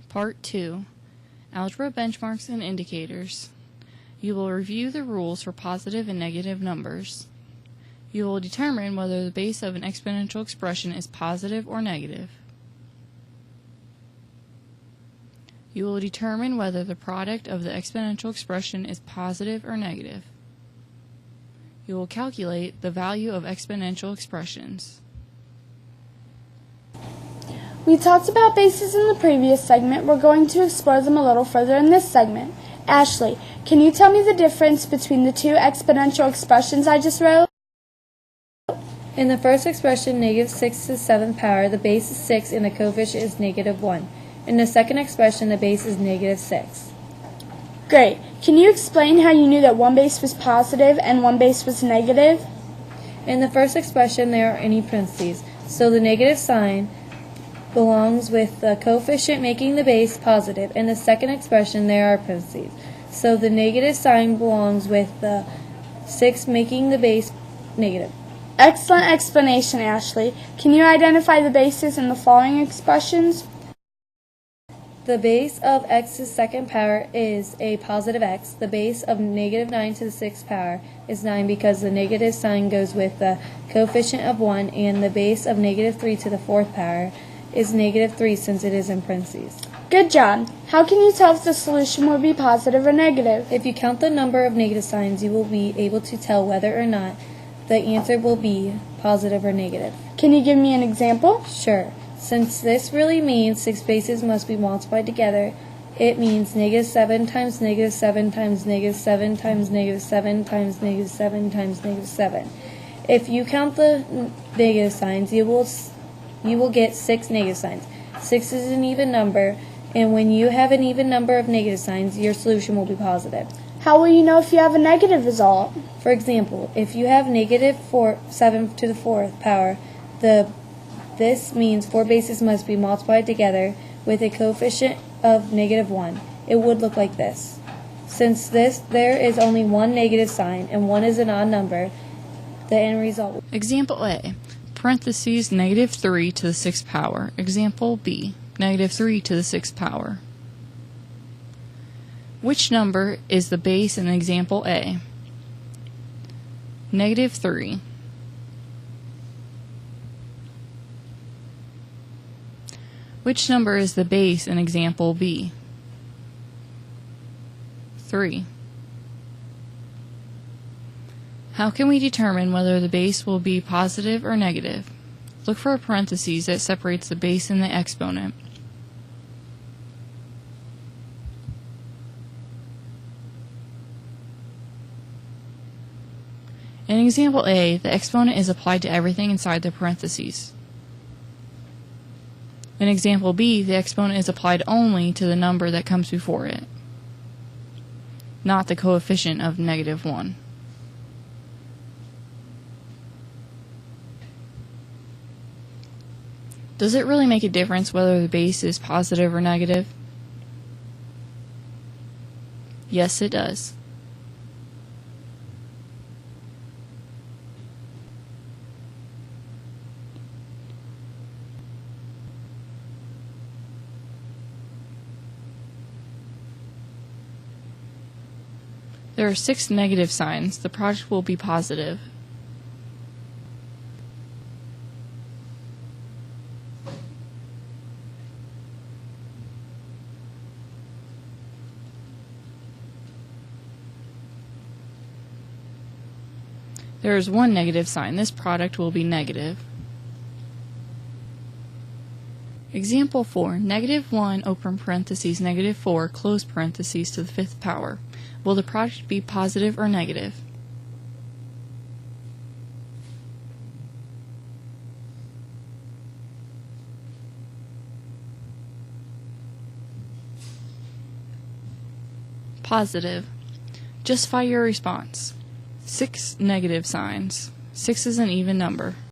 Part 2, Algebra Benchmarks and Indicators. You will review the rules for positive and negative numbers. You will determine whether the base of an exponential expression is positive or negative. You will determine whether the product of the exponential expression is positive or negative. You will calculate the value of exponential expressions. We talked about bases in the previous segment. We're going to explore them a little further in this segment. Ashley, can you tell me the difference between the two exponential expressions I just wrote? In the first expression, negative 6 to the 7th power, the base is 6 and the coefficient is negative 1. In the second expression, the base is negative 6. Great. Can you explain how you knew that one base was positive and one base was negative? In the first expression, there are any parentheses, so the negative sign belongs with the coefficient making the base positive. In the second expression, there are parentheses, so the negative sign belongs with the 6 making the base negative. Excellent explanation, Ashley. Can you identify the bases in the following expressions? The base of x's second power is a positive x. The base of negative 9 to the 6th power is 9 because the negative sign goes with the coefficient of 1, and the base of negative 3 to the 4th power is negative 3 since it is in parentheses. Good job. How can you tell if the solution will be positive or negative? If you count the number of negative signs, you will be able to tell whether or not the answer will be positive or negative. Can you give me an example? Sure. Since this really means 6 bases must be multiplied together, it means negative 7 times negative 7 times negative 7 times negative 7 times negative 7 times negative 7. If you count the negative signs, you will get 6 negative signs. 6 is an even number, and when you have an even number of negative signs, your solution will be positive. How will you know if you have a negative result? For example, if you have negative 7 to the 4th power, this means 4 bases must be multiplied together with a coefficient of negative 1. It would look like this. Since there is only one negative sign and 1 is an odd number, the end result. Example A, parentheses negative 3 to the 6th power. Example B, negative 3 to the 6th power. Which number is the base in example A? Negative 3. Which number is the base in example B? 3. How can we determine whether the base will be positive or negative? Look for a parenthesis that separates the base and the exponent. In example A, the exponent is applied to everything inside the parentheses. In example B, the exponent is applied only to the number that comes before it, not the coefficient of negative 1. Does it really make a difference whether the base is positive or negative? Yes, it does. There are 6 negative signs. The product will be positive. There is 1 negative sign. This product will be negative. Example 4, negative 1, open parentheses, negative 4, close parentheses to the 5th power. Will the product be positive or negative? Positive. Justify your response. 6 negative signs. 6 is an even number.